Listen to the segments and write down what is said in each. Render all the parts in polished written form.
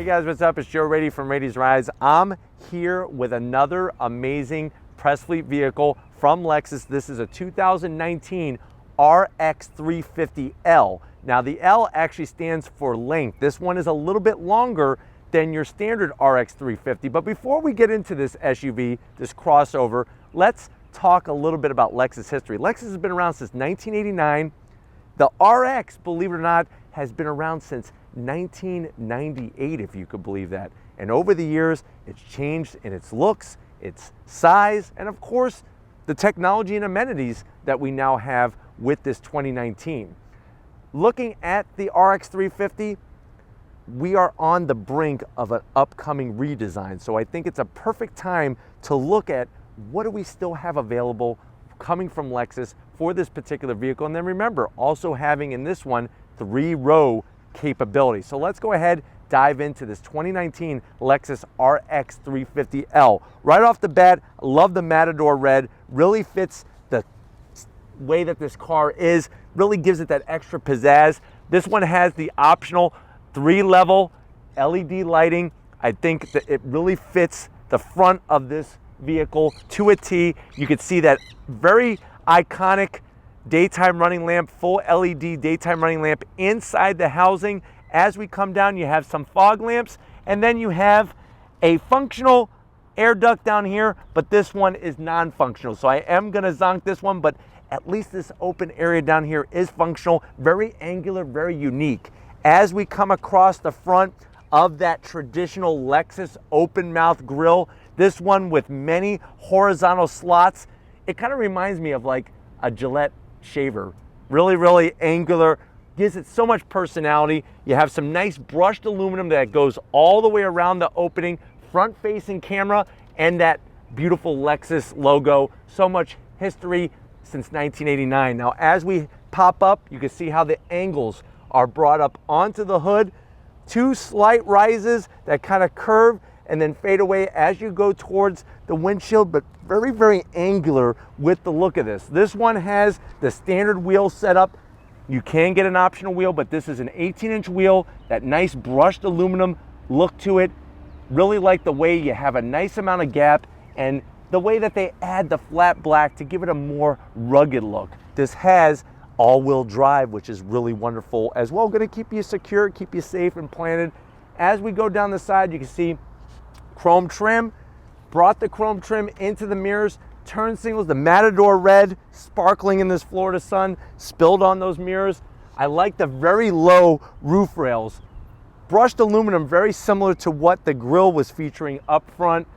guys, what's up? It's Joe Rady from Rady's Rides. I'm here with another amazing press fleet vehicle from Lexus. This is a 2019 RX 350L. Now the L actually stands for length. This one is a little bit longer than your standard RX 350. But before we get into this SUV, this crossover, let's talk a little bit about Lexus history. Lexus has been around since 1989. The RX, believe it or not, has been around since 1998, if you could believe that. And over the years, it's changed in its looks, its size, and of course, the technology and amenities that we now have with this 2019. Looking at the RX 350, we are on the brink of an upcoming redesign. So I think it's a perfect time to look at what do we still have available coming from Lexus for this particular vehicle. And then remember, also having in this one, 3-row capability. So let's go ahead, dive into this 2019 Lexus RX 350L. Right off the bat, love the Matador red. Really fits the way that this car is, really gives it that extra pizzazz. This one has the optional 3-level LED lighting. I think that it really fits the front of this vehicle to a T. You can see that very iconic daytime running lamp, full LED daytime running lamp inside the housing. As we come down, you have some fog lamps, and then you have a functional air duct down here, but this one is non-functional. So I am gonna zonk this one, but at least this open area down here is functional, very angular, very unique. As we come across the front of that traditional Lexus open mouth grille, this one with many horizontal slots, it kind of reminds me of like a Gillette shaver. Really, really angular, gives it so much personality. You have some nice brushed aluminum that goes all the way around the opening, front-facing camera, and that beautiful Lexus logo. So much history since 1989. Now, as we pop up, you can see how the angles are brought up onto the hood. 2 slight rises that kind of curve and then fade away as you go towards the windshield, but very, very angular with the look of this. This one has the standard wheel setup. You can get an optional wheel, but this is an 18-inch wheel, that nice brushed aluminum look to it. Really like the way you have a nice amount of gap and the way that they add the flat black to give it a more rugged look. This has all-wheel drive, which is really wonderful as well. Gonna keep you secure, keep you safe and planted. As we go down the side, you can see chrome trim, brought the chrome trim into the mirrors, turn signals, the Matador red sparkling in this Florida sun, spilled on those mirrors. I like the very low roof rails. Brushed aluminum, very similar to what the grille was featuring up front.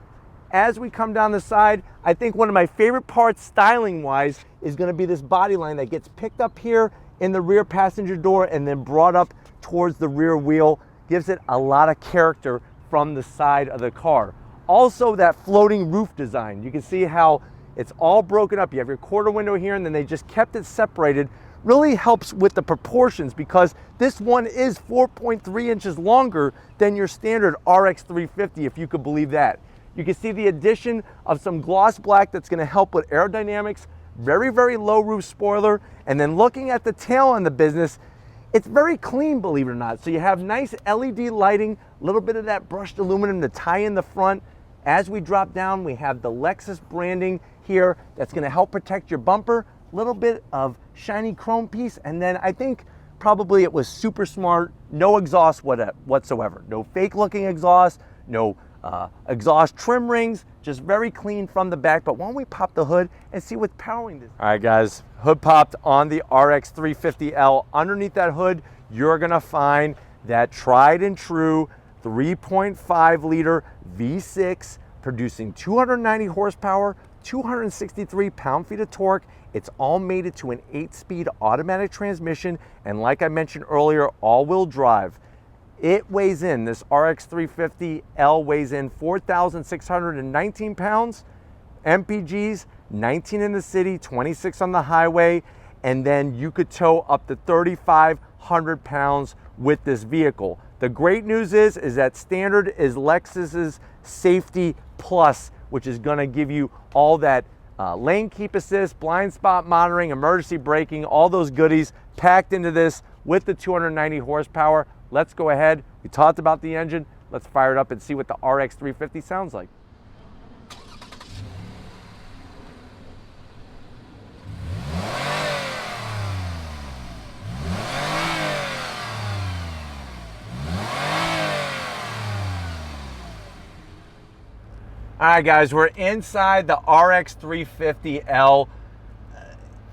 As we come down the side, I think one of my favorite parts styling-wise is gonna be this body line that gets picked up here in the rear passenger door and then brought up towards the rear wheel. Gives it a lot of character from the side of the car. Also, that floating roof design. You can see how it's all broken up. You have your quarter window here, and then they just kept it separated. Really helps with the proportions because this one is 4.3 inches longer than your standard RX 350, if you could believe that. You can see the addition of some gloss black that's gonna help with aerodynamics. Very, very low roof spoiler. And then looking at the tail on the business, it's very clean, believe it or not. So you have nice LED lighting, a little bit of that brushed aluminum to tie in the front. As we drop down, we have the Lexus branding here that's gonna help protect your bumper. A little bit of shiny chrome piece, and then I think probably it was super smart, no exhaust whatsoever. No fake looking exhaust, no exhaust trim rings, just very clean from the back. But why don't we pop the hood and see what's powering this? All right, guys, hood popped on the RX 350L. Underneath that hood, you're gonna find that tried and true 3.5 liter V6 producing 290 horsepower, 263 pound-feet of torque. It's all mated to an 8-speed automatic transmission, and like I mentioned earlier, all-wheel drive. It weighs in, this RX 350L weighs in 4,619 pounds, MPGs, 19 in the city, 26 on the highway, and then you could tow up to 3,500 pounds with this vehicle. The great news is that standard is Lexus's Safety Plus, which is gonna give you all that lane keep assist, blind spot monitoring, emergency braking, all those goodies packed into this with the 290 horsepower. Let's go ahead. We talked about the engine. Let's fire it up and see what the RX 350 sounds like. All right, guys, we're inside the RX 350L.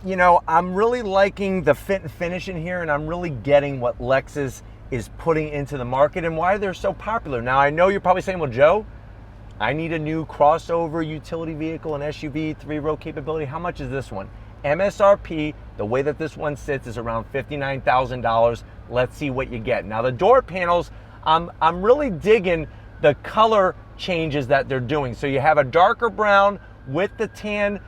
You know, I'm really liking the fit and finish in here, and I'm really getting what Lexus is putting into the market and why they're so popular. Now, I know you're probably saying, well, Joe, I need a new crossover utility vehicle, an SUV, 3-row capability. How much is this one? MSRP, the way that this one sits, is around $59,000. Let's see what you get. Now, the door panels, I'm really digging the color changes that they're doing. So you have a darker brown with the tan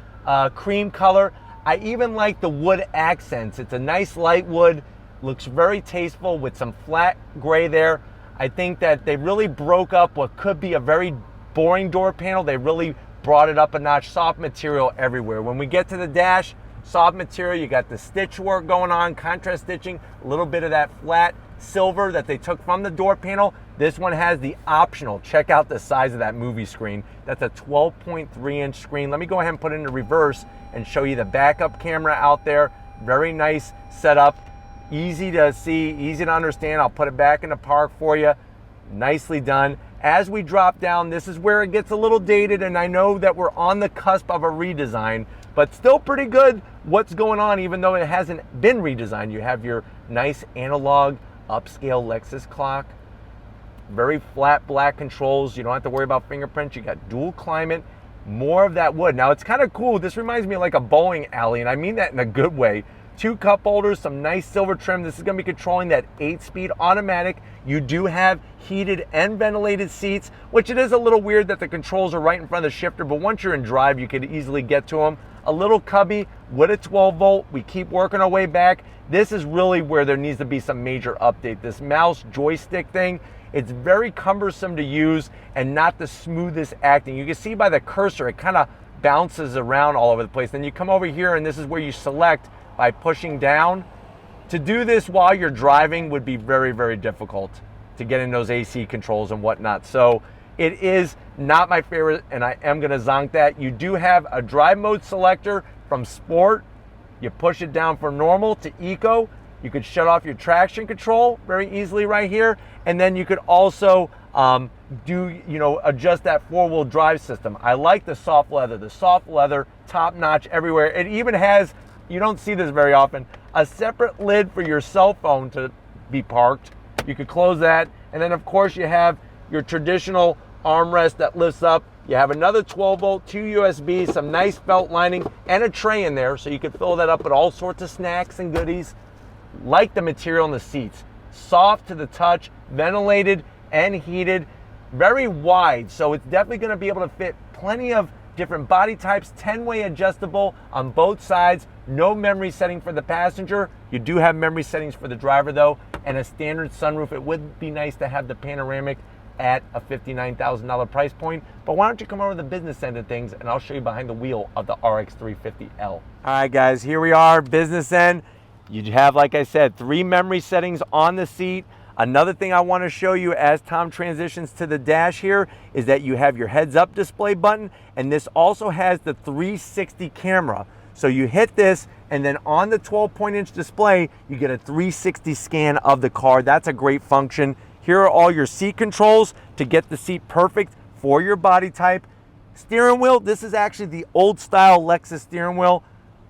cream color. I even like the wood accents. It's a nice light wood, looks very tasteful with some flat gray there. I think that they really broke up what could be a very boring door panel. They really brought it up a notch. Soft material everywhere. When we get to the dash, soft material, you got the stitch work going on, contrast stitching, a little bit of that flat silver that they took from the door panel. This one has the optional, check out the size of that movie screen. That's a 12.3-inch screen. Let me go ahead and put it into reverse and show you the backup camera out there. Very nice setup, easy to see, easy to understand. I'll put it back in the park for you. Nicely done. As we drop down, this is where it gets a little dated, and I know that we're on the cusp of a redesign, but still pretty good what's going on, even though it hasn't been redesigned. You have your nice analog upscale Lexus clock, very flat black controls. You don't have to worry about fingerprints. You got dual climate, more of that wood. Now, it's kind of cool. This reminds me of like a bowling alley, and I mean that in a good way. 2 cup holders, some nice silver trim. This is going to be controlling that 8-speed automatic. You do have heated and ventilated seats, which it is a little weird that the controls are right in front of the shifter, but once you're in drive, you could easily get to them. A little cubby with a 12-volt. We keep working our way back. This is really where there needs to be some major update. This mouse joystick thing, it's very cumbersome to use and not the smoothest acting. You can see by the cursor, it kind of bounces around all over the place. Then you come over here, and this is where you select by pushing down. To do this while you're driving would be very, very difficult to get in those AC controls and whatnot. So it is not my favorite, and I am gonna zonk that. You do have a drive mode selector from Sport. You push it down from normal to Eco. You could shut off your traction control very easily right here. And then you could also adjust that 4-wheel drive system. I like the soft leather, top notch everywhere. It even has, you don't see this very often, a separate lid for your cell phone to be parked. You could close that. And then of course you have your traditional armrest that lifts up. You have another 12-volt, 2 USB, some nice belt lining, and a tray in there, so you could fill that up with all sorts of snacks and goodies. Like the material in the seats. Soft to the touch, ventilated and heated, very wide, so it's definitely going to be able to fit plenty of different body types, 10-way adjustable on both sides, no memory setting for the passenger. You do have memory settings for the driver though, and a standard sunroof. It would be nice to have the panoramic at a $59,000 price point, but why don't you come over to the business end of things and I'll show you behind the wheel of the RX 350L. All right guys, here we are, business end. You have, like I said, 3 memory settings on the seat. Another thing I want to show you as Tom transitions to the dash here is that you have your heads-up display button, and this also has the 360 camera. So you hit this, and then on the 12-point-inch display, you get a 360 scan of the car. That's a great function. Here are all your seat controls to get the seat perfect for your body type. Steering wheel, this is actually the old-style Lexus steering wheel.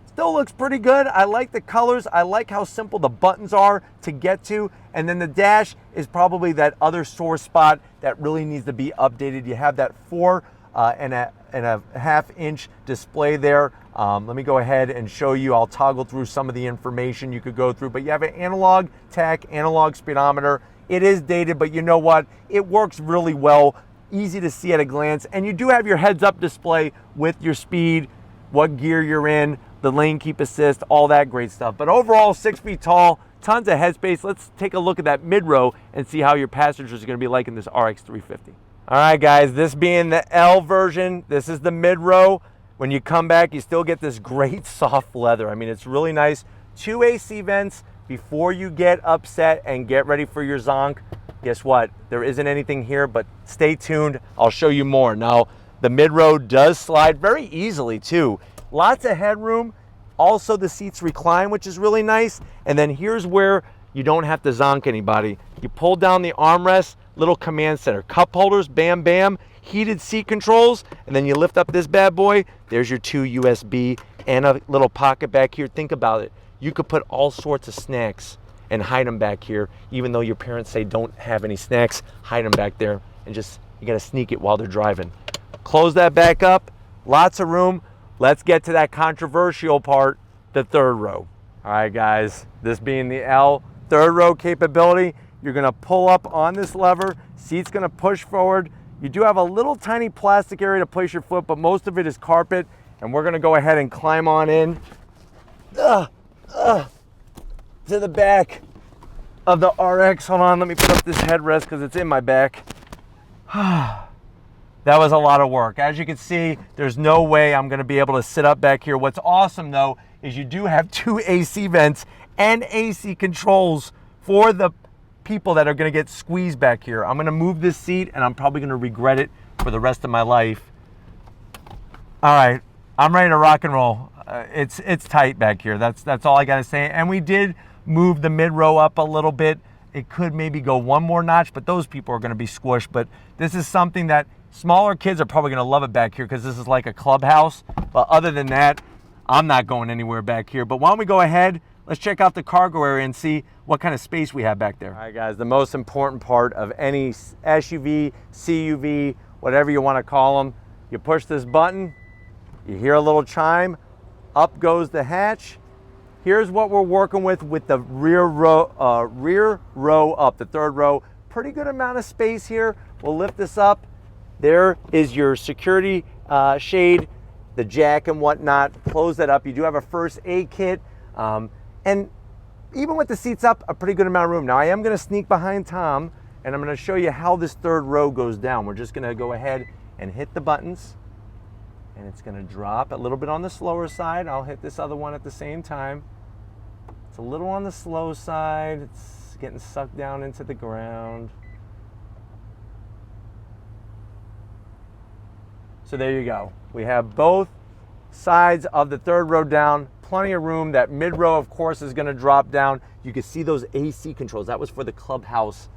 Still looks pretty good. I like the colors. I like how simple the buttons are to get to. And then the dash is probably that other sore spot that really needs to be updated. You have that 4.5-inch display there. Let me go ahead and show you. I'll toggle through some of the information you could go through, but you have an analog tach, analog speedometer. It is dated, but you know what? It works really well. Easy to see at a glance. And you do have your heads-up display with your speed, what gear you're in, the lane keep assist, all that great stuff. But overall, 6 feet tall, tons of headspace. Let's take a look at that mid-row and see how your passengers are gonna be liking this RX 350. All right, guys, this being the L version, this is the mid-row. When you come back, you still get this great soft leather. I mean, it's really nice. 2 AC vents before you get upset and get ready for your zonk. Guess what? There isn't anything here, but stay tuned. I'll show you more. Now, the mid-row does slide very easily too. Lots of headroom. Also, the seats recline, which is really nice. And then here's where you don't have to zonk anybody. You pull down the armrest, little command center, cup holders, bam, bam, heated seat controls, and then you lift up this bad boy. There's your 2 USB and a little pocket back here. Think about it. You could put all sorts of snacks and hide them back here, even though your parents say don't have any snacks, hide them back there and just, you gotta sneak it while they're driving. Close that back up, lots of room. Let's get to that controversial part, the third row. All right, guys, this being the L, third row capability, you're gonna pull up on this lever, seat's gonna push forward. You do have a little tiny plastic area to place your foot, but most of it is carpet, and we're gonna go ahead and climb on in. To the back of the RX. Hold on, let me put up this headrest because it's in my back. That was a lot of work. As you can see, there's no way I'm gonna be able to sit up back here. What's awesome though, is you do have 2 AC vents and AC controls for the people that are gonna get squeezed back here. I'm gonna move this seat and I'm probably gonna regret it for the rest of my life. All right, I'm ready to rock and roll. It's tight back here. That's all I gotta say. And we did move the mid-row up a little bit. It could maybe go one more notch, but those people are gonna be squished. But this is something that smaller kids are probably gonna love it back here because this is like a clubhouse. But other than that, I'm not going anywhere back here. But why don't we go ahead, let's check out the cargo area and see what kind of space we have back there. All right, guys, the most important part of any SUV, CUV, whatever you wanna call them, you push this button, you hear a little chime, up goes the hatch. Here's what we're working with the rear row up, the third row. Pretty good amount of space here. We'll lift this up. There is your security shade, the jack and whatnot. Close that up. You do have a first aid kit. And even with the seats up, a pretty good amount of room. Now I am gonna sneak behind Tom and I'm gonna show you how this third row goes down. We're just gonna go ahead and hit the buttons and it's gonna drop a little bit on the slower side. I'll hit this other one at the same time. It's a little on the slow side. It's getting sucked down into the ground. So there you go. We have both sides of the third row down, plenty of room. That mid row, of course, is gonna drop down. You can see those AC controls. That was for the clubhouse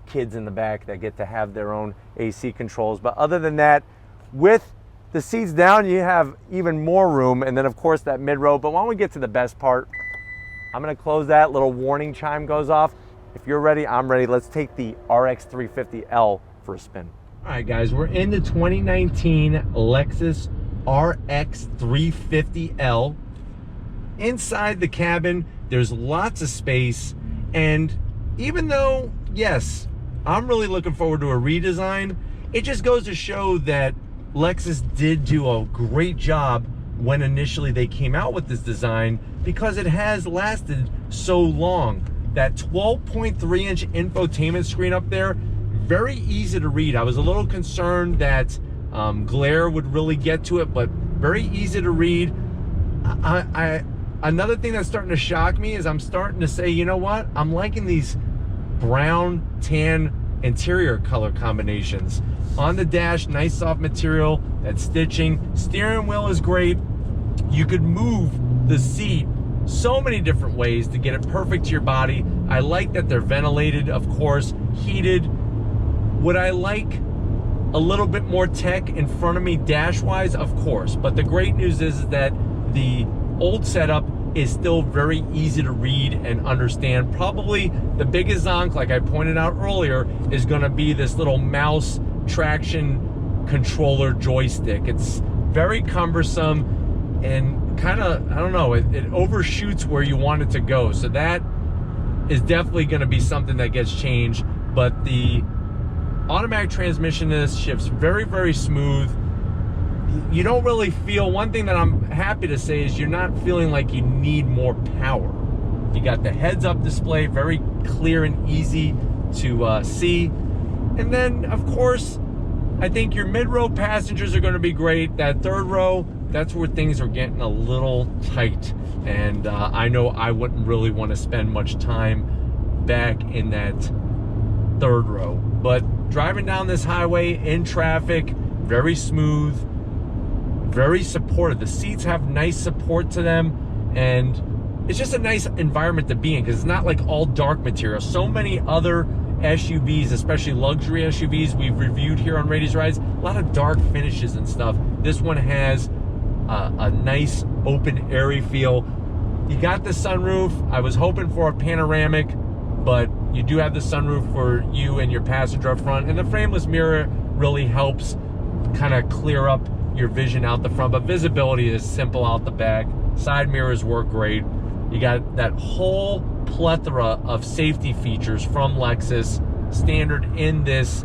kids in the back that get to have their own AC controls. But other than that, with the seats down, you have even more room. And then of course that mid row. But why don't we get to the best part? I'm gonna close that, little warning chime goes off. If you're ready, I'm ready. Let's take the RX 350L for a spin. All right, guys, we're in the 2019 Lexus RX 350L. Inside the cabin, there's lots of space. And even though, yes, I'm really looking forward to a redesign, it just goes to show that Lexus did do a great job when initially they came out with this design because it has lasted so long. That 12.3-inch infotainment screen up there, very easy to read. I was a little concerned that glare would really get to it, but very easy to read. Another thing that's starting to shock me is I'm starting to say, you know what? I'm liking these brown, tan interior color combinations. On the dash, nice soft material, that stitching. Steering wheel is great. You could move the seat so many different ways to get it perfect to your body. I like that they're ventilated, of course, heated. Would I like a little bit more tech in front of me dash-wise? Of course. But the great news is that the old setup is still very easy to read and understand. Probably the biggest zonk, like I pointed out earlier, is gonna be this little mouse traction controller joystick. It's very cumbersome and kind of, I don't know, it overshoots where you want it to go. So that is definitely gonna be something that gets changed. But the automatic transmission in this shifts very, very smooth. You don't really feel, one thing that I'm happy to say is you're not feeling like you need more power. You got the heads up display, very clear and easy to see. And then of course, I think your mid-row passengers are gonna be great. That third row, that's where things are getting a little tight. And I know I wouldn't really wanna spend much time back in that third row. But driving down this highway in traffic, very smooth, very supportive. The seats have nice support to them, and it's just a nice environment to be in because it's not like all dark material. So many other SUVs, especially luxury SUVs we've reviewed here on Raiti's Rides, a lot of dark finishes and stuff. This one has a nice open airy feel. You got the sunroof. I was hoping for a panoramic, but you do have the sunroof for you and your passenger up front, and the frameless mirror really helps kind of clear up your vision out the front, but visibility is simple out the back. Side mirrors work great. You got that whole plethora of safety features from Lexus standard in this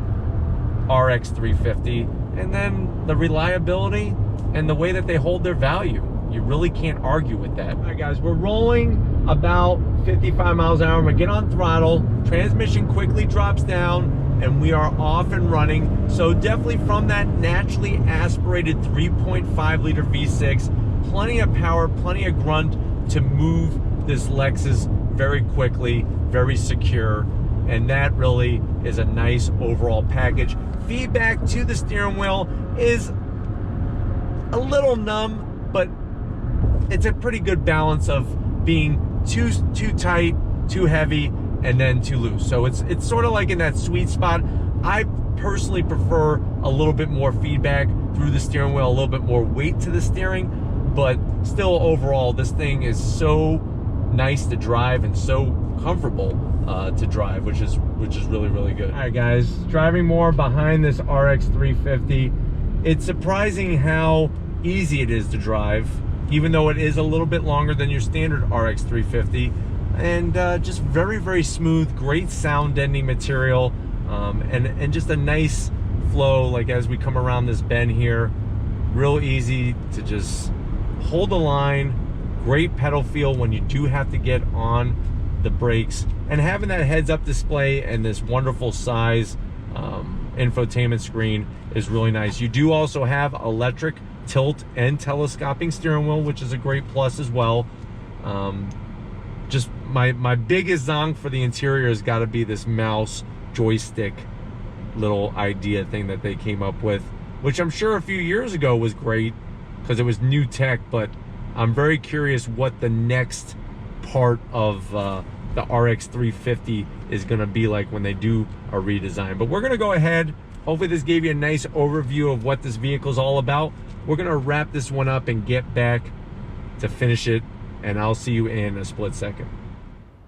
RX 350, and then the reliability and the way that they hold their value. You really can't argue with that. All right, guys, we're rolling about 55 miles an hour. I'm gonna get on throttle. Transmission quickly drops down, and we are off and running. So definitely from that naturally aspirated 3.5 liter V6, plenty of power, plenty of grunt to move this Lexus very quickly, very secure. And that really is a nice overall package. Feedback to the steering wheel is a little numb, but it's a pretty good balance of being too tight, too heavy, and then too loose. So it's sort of like in that sweet spot. I personally prefer a little bit more feedback through the steering wheel, a little bit more weight to the steering, but still overall, this thing is so nice to drive and so comfortable to drive, which is really, really good. All right, guys, driving more behind this RX 350. It's surprising how easy it is to drive, even though it is a little bit longer than your standard RX 350, and just very, very smooth, great sound deadening material, and just a nice flow. Like as we come around this bend here, real easy to just hold the line, great pedal feel when you do have to get on the brakes, and having that heads-up display and this wonderful size infotainment screen is really nice. You do also have electric tilt and telescoping steering wheel, which is a great plus as well. Just my biggest zonk for the interior has got to be this mouse joystick little idea thing that they came up with, which I'm sure a few years ago was great because it was new tech, but I'm very curious what the next part of the RX 350 is going to be like when they do a redesign. But we're going to go ahead. Hopefully this gave you a nice overview of what this vehicle is all about. We're going to wrap this one up and get back to finish it, and I'll see you in a split second.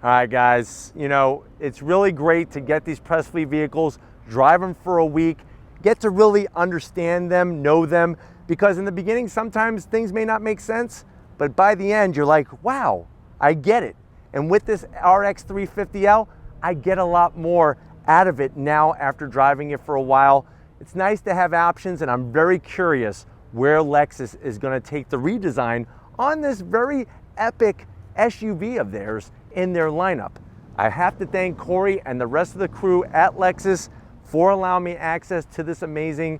All right, guys, you know, it's really great to get these press fleet vehicles, drive them for a week, get to really understand them, know them, because in the beginning, sometimes things may not make sense, but by the end, you're like, wow, I get it. And with this RX 350L, I get a lot more out of it now after driving it for a while. It's nice to have options, and I'm very curious where Lexus is going to take the redesign on this very epic SUV of theirs in their lineup. I have to thank Corey and the rest of the crew at Lexus for allowing me access to this amazing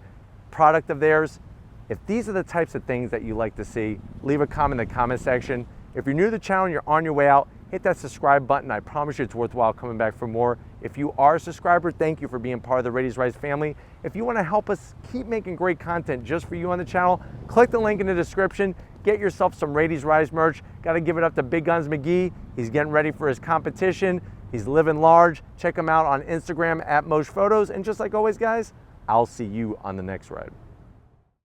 product of theirs. If these are the types of things that you like to see, leave a comment in the comment section. If you're new to the channel and you're on your way out, hit that subscribe button. I promise you it's worthwhile coming back for more. If you are a subscriber, thank you for being part of the Raiti's Rides family. If you want to help us keep making great content just for you on the channel, click the link in the description. Get yourself some Raiti's Rides merch. Got to give it up to Big Guns McGee. He's getting ready for his competition. He's living large. Check him out on Instagram at Mosh Photos. And just like always, guys, I'll see you on the next ride.